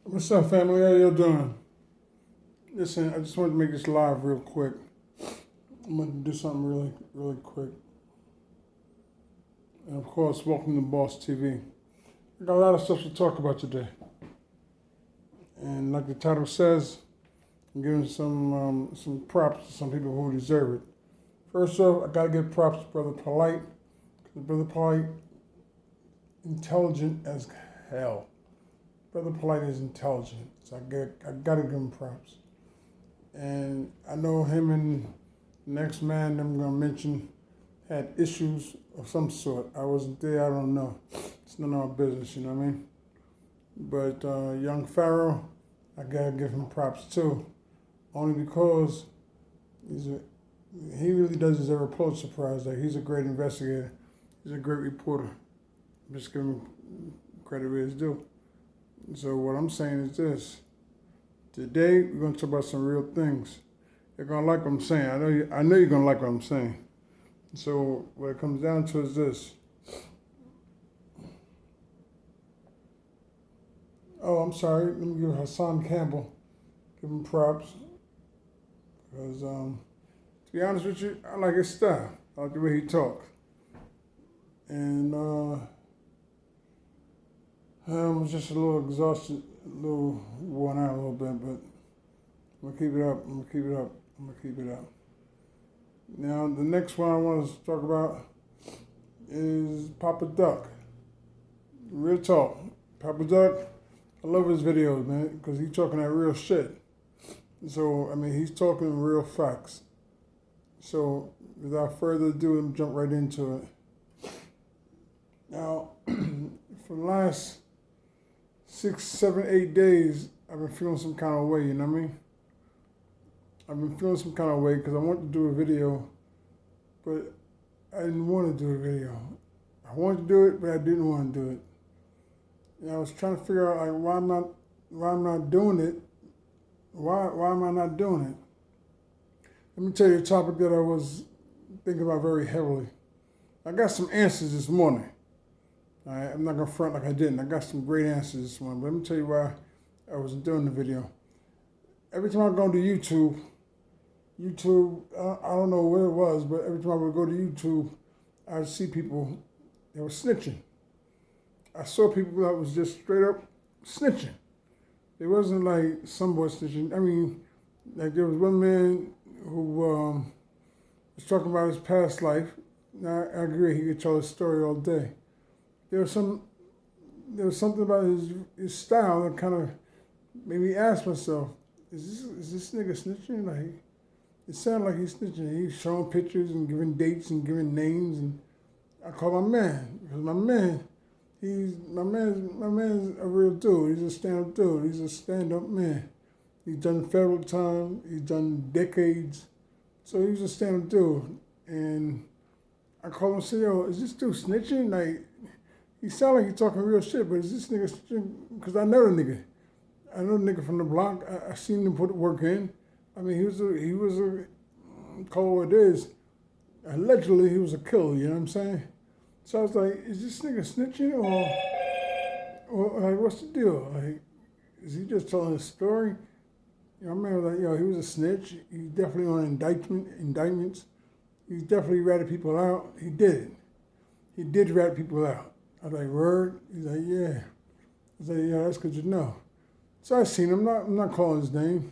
What's up, family? How y'all doing? Listen, I just wanted to make this live real quick. I'm going to do something really quick. And of course, welcome to Boss TV. I got a lot of stuff to talk about today. And like the title says, I'm giving some props to some people who deserve it. First off, I got to give props to Brother Polight. Because Brother Polight, intelligent as hell. Brother Polight is intelligent, so I gotta give him props. And I know him and the next man I'm gonna mention had issues of some sort. I wasn't there, I don't know. It's none of our business, you know what I mean? But young Pharoah, I gotta give him props too. Only because he really does deserve a Pulitzer Prize. Like, he's a great investigator. He's a great reporter. I'm just giving him credit where it's due. So what I'm saying is this. Today, we're going to talk about some real things. You're going to like what I'm saying. I know you're going to like what I'm saying. So what it comes down to is this. Oh, I'm sorry. Let me give Hassan Cambell, give him props. Because, to be honest with you, I like his style. I like the way he talks. And I'm just a little exhausted, a little worn out a little bit, but I'm going to keep it up. Now, the next one I want to talk about is Papa Duck. Real talk. Papa Duck, I love his videos, man, because he's talking that real shit. So, I mean, he's talking real facts. So, without further ado, let me jump right into it. Now, for the last 6, 7, 8 days, I've been feeling some kind of way, you know what I mean? I've been feeling some kind of way because I wanted to do a video, but I didn't want to do a video. I wanted to do it, but I didn't want to do it. And I was trying to figure out, like, why I'm not doing it. Why am I not doing it? Let me tell you a topic that I was thinking about very heavily. I got some answers this morning. All right, I'm not going to front like I didn't. I got some great answers this morning, but let me tell you why I wasn't doing the video. Every time I go to YouTube, I don't know where it was, but every time I would go to YouTube, I would see people that were snitching. I saw people that was just straight up snitching. It wasn't like some boy snitching. I mean, like there was one man who was talking about his past life. Now, I agree, he could tell his story all day. There was something about his style that kind of made me ask myself, is this nigga snitching? Like, it sounded like he's snitching. He's showing pictures and giving dates and giving names, and I call my man, because my man's a real dude. He's a stand-up dude. He's a stand-up man. He's done federal time. He's done decades. So he's a stand-up dude. And I call him and say, yo, is this dude snitching? Like, he sound like he's talking real shit, but is this nigga snitching? Because I know the nigga. I know the nigga from the block. I seen him put the work in. I mean, he was a, call it what it is. Allegedly, he was a killer, you know what I'm saying? So I was like, is this nigga snitching or like, what's the deal? Like, is he just telling a story? You know, I remember like, yo, he was a snitch. He's definitely on indictments. He's definitely ratted people out. He did. He did rat people out. I was like, word? He's like, yeah. I was like, yeah, that's good to know. So I seen him. I'm not calling his name,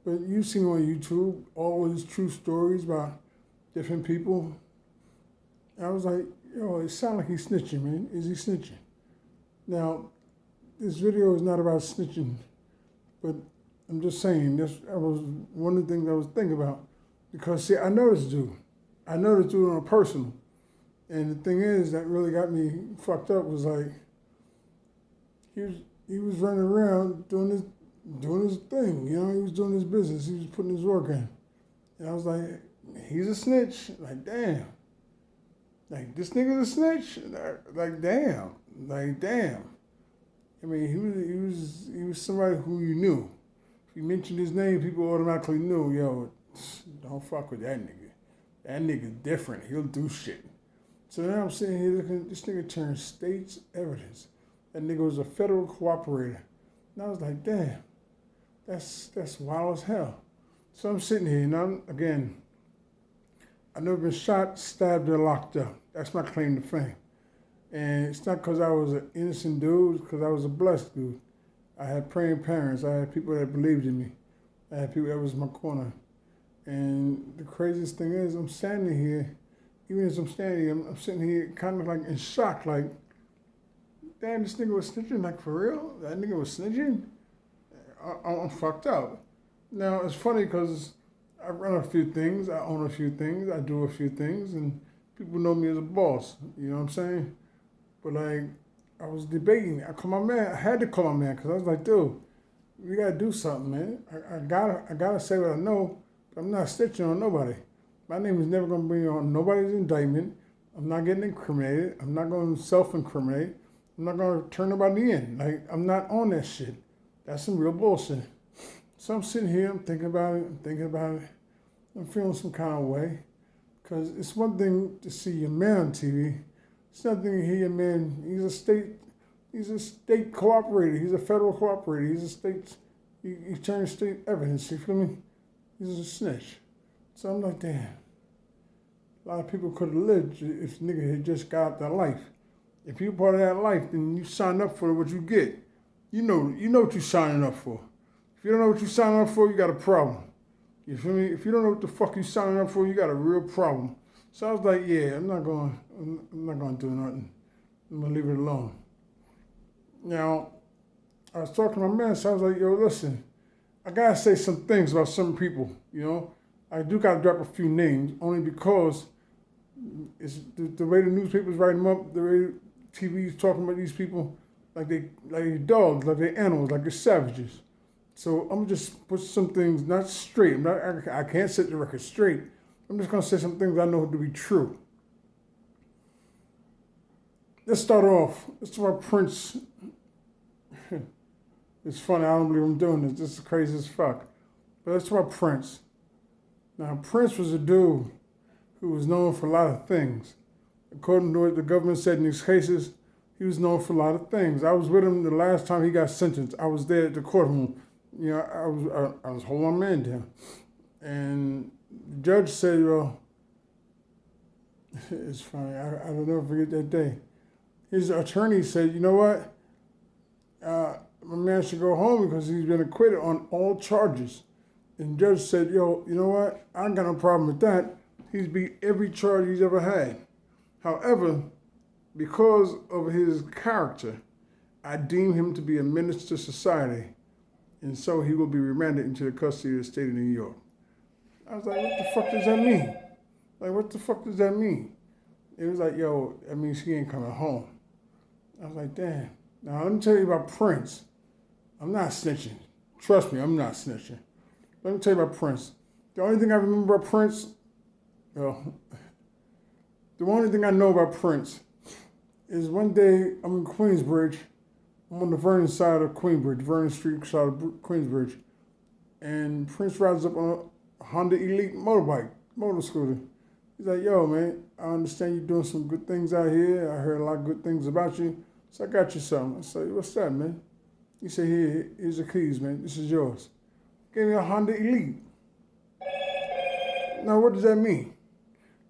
but you've seen him on YouTube, all his true stories about different people. And I was like, yo, it sounds like he's snitching, man. Is he snitching? Now, this video is not about snitching, but I'm just saying, this was one of the things I was thinking about. Because, see, I know this dude. I know this dude on a personal. And the thing is, that really got me fucked up was like, he was running around doing his thing, you know, he was doing his business, he was putting his work in. And I was like, he's a snitch. Like, damn. Like, this nigga's a snitch? Like, damn. I mean, he was somebody who you knew. If you mentioned his name, people automatically knew, yo, don't fuck with that nigga. That nigga's different. He'll do shit. So now I'm sitting here looking, this nigga turned state's evidence. That nigga was a federal cooperator. And I was like, damn, that's wild as hell. So I'm sitting here, and I've never been shot, stabbed, or locked up. That's my claim to fame. And it's not because I was an innocent dude, it's because I was a blessed dude. I had praying parents. I had people that believed in me. I had people that was in my corner. And the craziest thing is, I'm standing here, even as I'm standing here, I'm sitting here kind of like in shock, like, damn, this nigga was snitching, like for real? That nigga was snitching? I'm fucked up. Now, it's funny because I run a few things, I own a few things, I do a few things, and people know me as a boss, you know what I'm saying? But like, I was debating. I had to call my man, because I was like, dude, we gotta do something, man. I gotta say what I know, but I'm not snitching on nobody. My name is never gonna bring on nobody's indictment. I'm not getting incriminated. I'm not gonna self-incriminate. I'm not gonna turn nobody in. Like, I'm not on that shit. That's some real bullshit. So I'm sitting here, I'm thinking about it. I'm feeling some kind of way. Because it's one thing to see your man on TV. It's another thing to hear your man, he's a state cooperator, he's a federal cooperator, he's turning state evidence, you feel me? He's a snitch. So I'm like, damn. A lot of people could have lived if nigga had just got out that life. If you're part of that life, then you sign up for what you get. You know what you're signing up for. If you don't know what you're signing up for, you got a problem. You feel me? If you don't know what the fuck you're signing up for, you got a real problem. So I was like, yeah, I'm not going to do nothing. I'm going to leave it alone. Now, I was talking to my man, so I was like, yo, listen, I got to say some things about some people, you know? I do got to drop a few names, only because it's the way the newspapers write them up, the way TV's talking about these people, like they dogs, like they animals, like they're savages. So I'm just put some things not straight. I can't set the record straight. I'm just gonna say some things I know to be true. Let's start off. Let's talk about Prince. It's funny. I don't believe I'm doing this. This is crazy as fuck. But let's talk about Prince. Now, Prince was a dude who was known for a lot of things. According to what the government said in these cases, he was known for a lot of things. I was with him the last time he got sentenced. I was there at the courtroom. You know, I was holding my man down. And the judge said, well, it's funny, I will never forget that day. His attorney said, you know what? My man should go home because he's been acquitted on all charges. And the judge said, yo, you know what? I ain't got no problem with that. He's beat every charge he's ever had. However, because of his character, I deem him to be a menace to society, and so he will be remanded into the custody of the state of New York. I was like, what the fuck does that mean? Like, what the fuck does that mean? It was like, yo, that means he ain't coming home. I was like, damn. Now, let me tell you about Prince. I'm not snitching. Trust me, I'm not snitching. Let me tell you about Prince. The only thing I remember about Prince, well, the only thing I know about Prince is one day I'm in Queensbridge. I'm on the Vernon side of Queensbridge, Vernon Street side of Queensbridge. And Prince rides up on a Honda Elite motor scooter. He's like, yo, man, I understand you're doing some good things out here. I heard a lot of good things about you. So I got you something. I said, what's that, man? He said, here's the keys, man. This is yours. Gave me a Honda Elite. Now, what does that mean?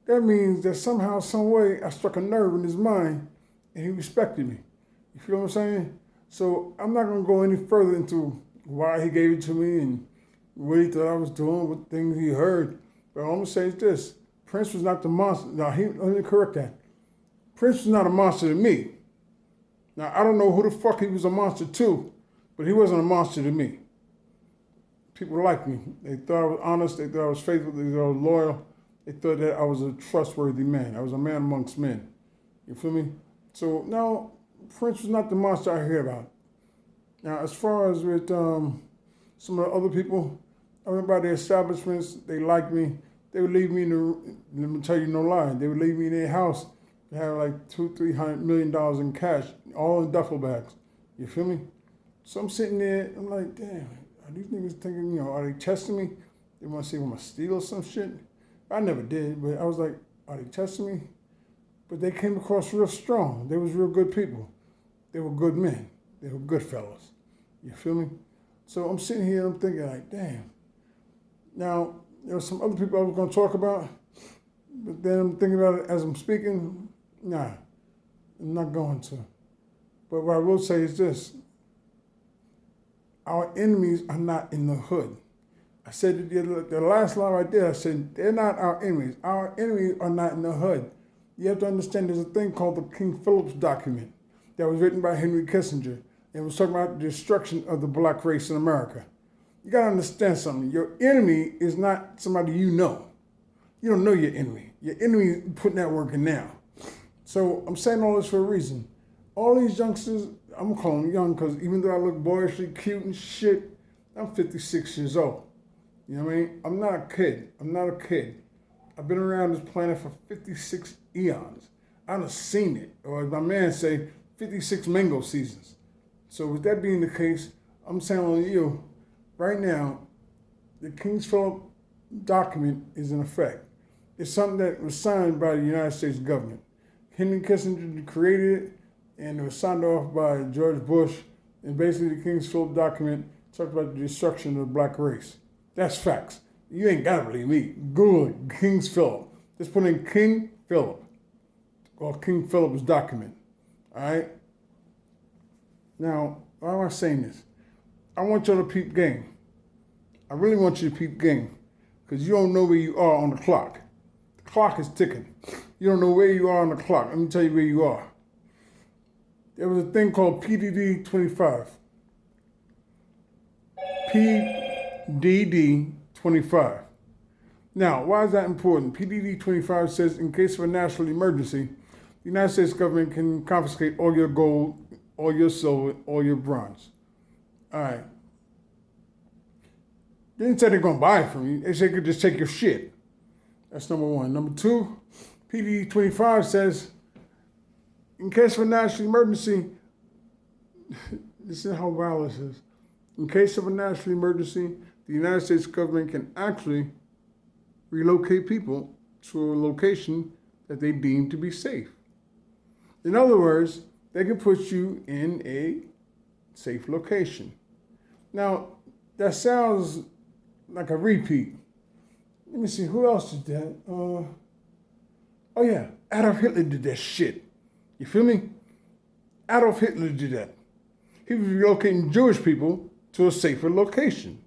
That means that somehow, some way, I struck a nerve in his mind and he respected me. You feel what I'm saying? So I'm not going to go any further into why he gave it to me and what he thought I was doing, what things he heard. But all I'm going to say is this. Prince was not the monster. Now, let me correct that. Prince was not a monster to me. Now, I don't know who the fuck he was a monster to, but he wasn't a monster to me. People liked me. They thought I was honest. They thought I was faithful. They thought I was loyal. They thought that I was a trustworthy man. I was a man amongst men. You feel me? So, now, Prince was not the monster I hear about. Now, as far as with some of the other people, I went by their establishments. They liked me. They would leave me let me tell you no lie, they would leave me in their house to have like $200-300 million in cash, all in duffel bags. You feel me? So I'm sitting there, I'm like, damn, are these niggas thinking, are they testing me? They want to see if I'm going to steal some shit? I never did, but I was like, are they testing me? But they came across real strong. They was real good people. They were good men. They were good fellows. You feel me? So I'm sitting here and I'm thinking like, damn. Now, there were some other people I was going to talk about, but then I'm thinking about it as I'm speaking. Nah, I'm not going to. But what I will say is this. Our enemies are not in the hood. I said the last line right there, I said, they're not our enemies. Our enemies are not in the hood. You have to understand there's a thing called the King Philip's document that was written by Henry Kissinger. It was talking about the destruction of the black race in America. You got to understand something. Your enemy is not somebody you know. You don't know your enemy. Your enemy is putting that work in now. So I'm saying all this for a reason. All these youngsters, I'm going to call them young because even though I look boyishly cute and shit, I'm 56 years old. You know what I mean? I'm not a kid. I'm not a kid. I've been around this planet for 56 eons. I've seen it. Or as my man say, 56 mango seasons. So with that being the case, I'm telling you, right now, the King Philip document is in effect. It's something that was signed by the United States government. Henry Kissinger created it, and it was signed off by George Bush. And basically, the King Philip document talks about the destruction of the black race. That's facts. You ain't gotta believe me. Google it, King Philip. Just put in King Philip, or King Philip's document. All right? Now, why am I saying this? I want you to peep game. I really want you to peep game, because you don't know where you are on the clock. The clock is ticking. You don't know where you are on the clock. Let me tell you where you are. There was a thing called PDD 25. PDD 25. Now, why is that important? PDD 25 says, in case of a national emergency, the United States government can confiscate all your gold, all your silver, all your bronze. All right. They didn't say they're going to buy it from you. They said they could just take your shit. That's number one. Number two, PDD 25 says, in case of a national emergency, this is how wild this is. In case of a national emergency, the United States government can actually relocate people to a location that they deem to be safe. In other words, they can put you in a safe location. Now, that sounds like a repeat. Let me see, who else did that? Oh yeah, Adolf Hitler did that shit. You feel me? Adolf Hitler did that. He was relocating Jewish people to a safer location.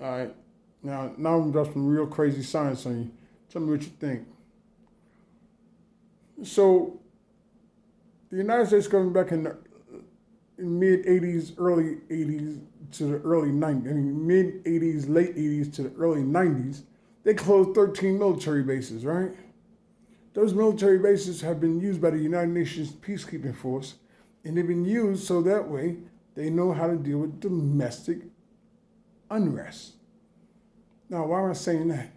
All right, now I'm dropping some real crazy science on you. Tell me what you think. So, the United States government back in the mid-'80s, early 80s to the early 90s, mid-'80s, late 80s to the early 90s, they closed 13 military bases, right? Those military bases have been used by the United Nations Peacekeeping Force, and they've been used so that way they know how to deal with domestic unrest. Now, why am I saying that?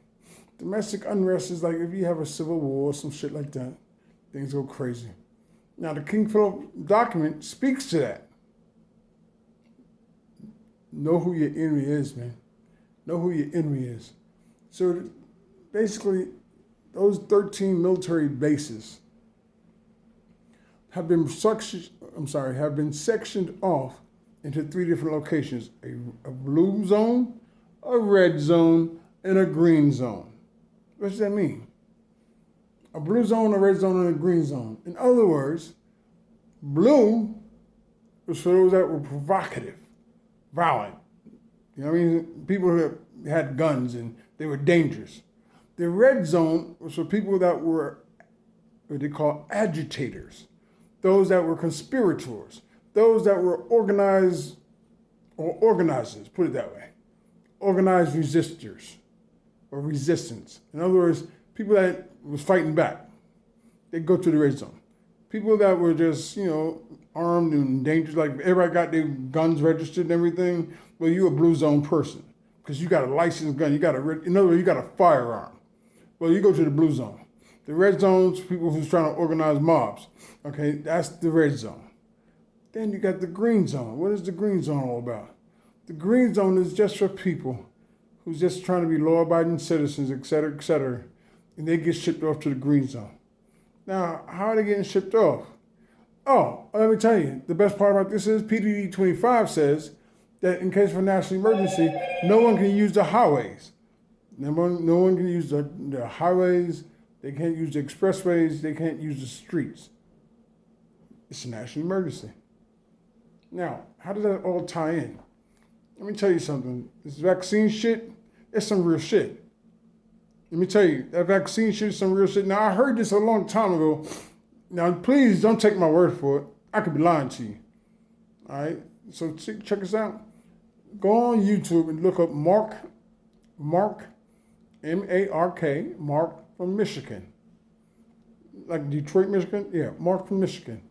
Domestic unrest is like if you have a civil war or some shit like that, things go crazy. Now, the King Philip document speaks to that. Know who your enemy is, man. Know who your enemy is. So basically, those 13 military bases have been sectioned off into 3 different locations: a blue zone, a red zone, and a green zone. What does that mean? A blue zone, a red zone, and a green zone. In other words, blue was for those that were provocative, violent. You know what I mean? People who had guns and they were dangerous. The red zone was for people that were what they call agitators, those that were conspirators, those that were organized or organizers, put it that way, organized resistors or resistance. In other words, people that was fighting back, they go to the red zone. People that were just, armed and dangerous, like everybody got their guns registered and everything, well, you're a blue zone person because you got a licensed gun. In other words, you got a firearm. Well, you go to the blue zone. The red zone's people who's trying to organize mobs. Okay, that's the red zone. Then you got the green zone. What is the green zone all about? The green zone is just for people who's just trying to be law-abiding citizens, et cetera, and they get shipped off to the green zone. Now, how are they getting shipped off? Oh, let me tell you, the best part about this is PDD 25 says that in case of a national emergency, no one can use the highways. No one can use the highways. They can't use the expressways. They can't use the streets. It's a national emergency. Now, how does that all tie in? Let me tell you something. This vaccine shit, it's some real shit. Let me tell you, that vaccine shit is some real shit. Now, I heard this a long time ago. Now, please don't take my word for it. I could be lying to you. All right? So check this out. Go on YouTube and look up Mark, M-A-R-K, Mark from Michigan. Like Detroit, Michigan? Yeah, Mark from Michigan.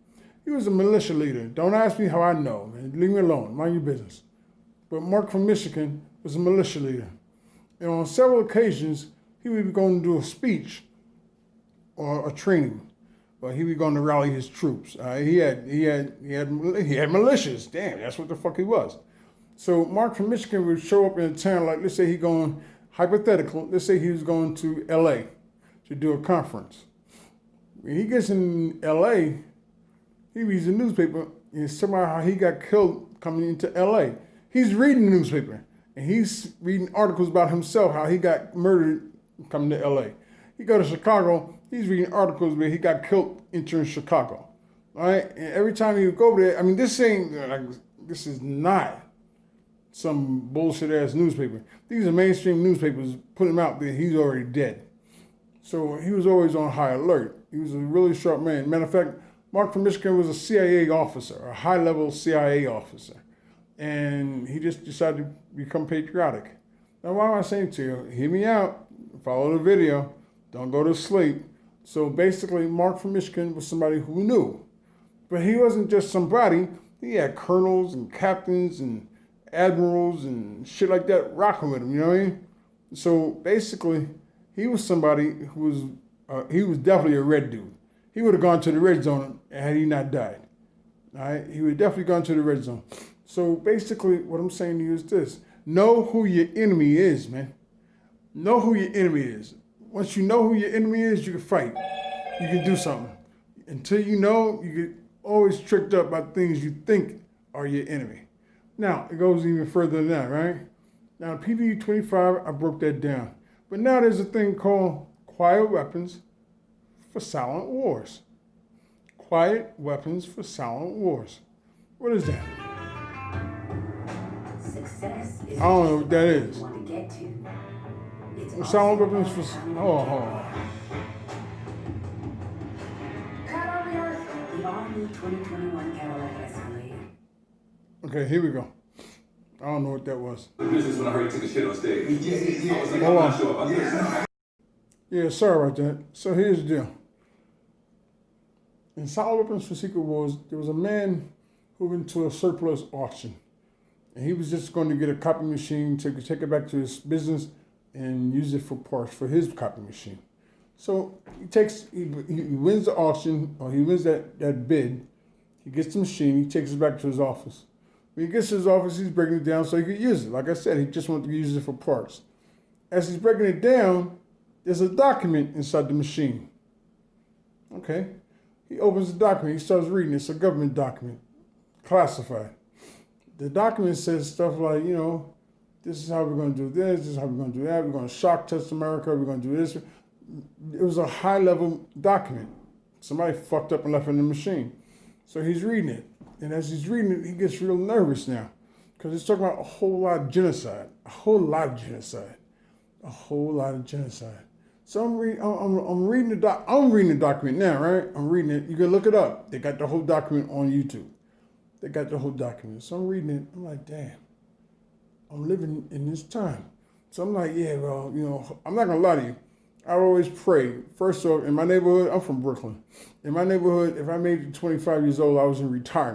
He was a militia leader. Don't ask me how I know, man. Leave me alone. Mind your business. But Mark from Michigan was a militia leader. And on several occasions, he would be going to do a speech or a training. But he was going to rally his troops. He had militias. Damn, that's what the fuck he was. So Mark from Michigan would show up in a town, like let's say he going, hypothetical, let's say he was going to LA to do a conference. When he gets in LA, he reads the newspaper and somehow how he got killed coming into LA. He's reading the newspaper and he's reading articles about himself, how he got murdered coming to LA. He go to Chicago, he's reading articles where he got killed entering Chicago. All right? And every time he would go over there, I mean, this is not some bullshit ass newspaper. These are mainstream newspapers putting him out there, he's already dead. So he was always on high alert. He was a really sharp man. Matter of fact, Mark from Michigan was a CIA officer, a high-level CIA officer. And he just decided to become patriotic. Now, why am I saying to you? Hear me out. Follow the video. Don't go to sleep. So basically, Mark from Michigan was somebody who knew. But he wasn't just somebody. He had colonels and captains and admirals and shit like that rocking with him, you know what I mean? So basically, he was somebody who was definitely a red dude. He would have gone to the red zone had he not died. All right? He would have definitely gone to the red zone. So basically, what I'm saying to you is this. Know who your enemy is, man. Know who your enemy is. Once you know who your enemy is, you can fight. You can do something. Until you know, you get always tricked up by things you think are your enemy. Now, it goes even further than that, right? Now, PDD 25, I broke that down. But now there's a thing called quiet weapons for silent wars. Quiet weapons for silent wars. What is that? Success is I don't know what that is. Want to get to. It's Silent weapons for... Hold on. Cut on the earth. The all-new 2021 Cadillac Escalade. Okay, here we go. I don't know what that was. The business when I heard you took a shit on stage. I was like, Hold I'm on. not sure about this. Yeah, sorry about that. So here's the deal. In Silent Weapons for Secret Wars, there was a man who went to a surplus auction. And he was just going to get a copy machine to take it back to his business and use it for parts for his copy machine. So he wins the auction, or he wins that bid. He gets the machine, he takes it back to his office. When he gets to his office, he's breaking it down so he could use it. Like I said, he just wanted to use it for parts. As he's breaking it down, there's a document inside the machine. Okay? He opens the document, he starts reading. It's a government document, classified. The document says stuff like, this is how we're going to do this is how we're going to do that, we're going to shock test America, we're going to do this. It was a high-level document. Somebody fucked up and left it in the machine. So he's reading it. And as he's reading it, he gets real nervous now because it's talking about a whole lot of genocide, So I'm reading the document now, right? I'm reading it. You can look it up. They got the whole document on YouTube. They got the whole document. So I'm reading it. I'm like, damn, I'm living in this time. So I'm like, yeah, well, I'm not going to lie to you. I always pray. First off, in my neighborhood, I'm from Brooklyn. In my neighborhood, if I made it 25 years old, I was in retirement.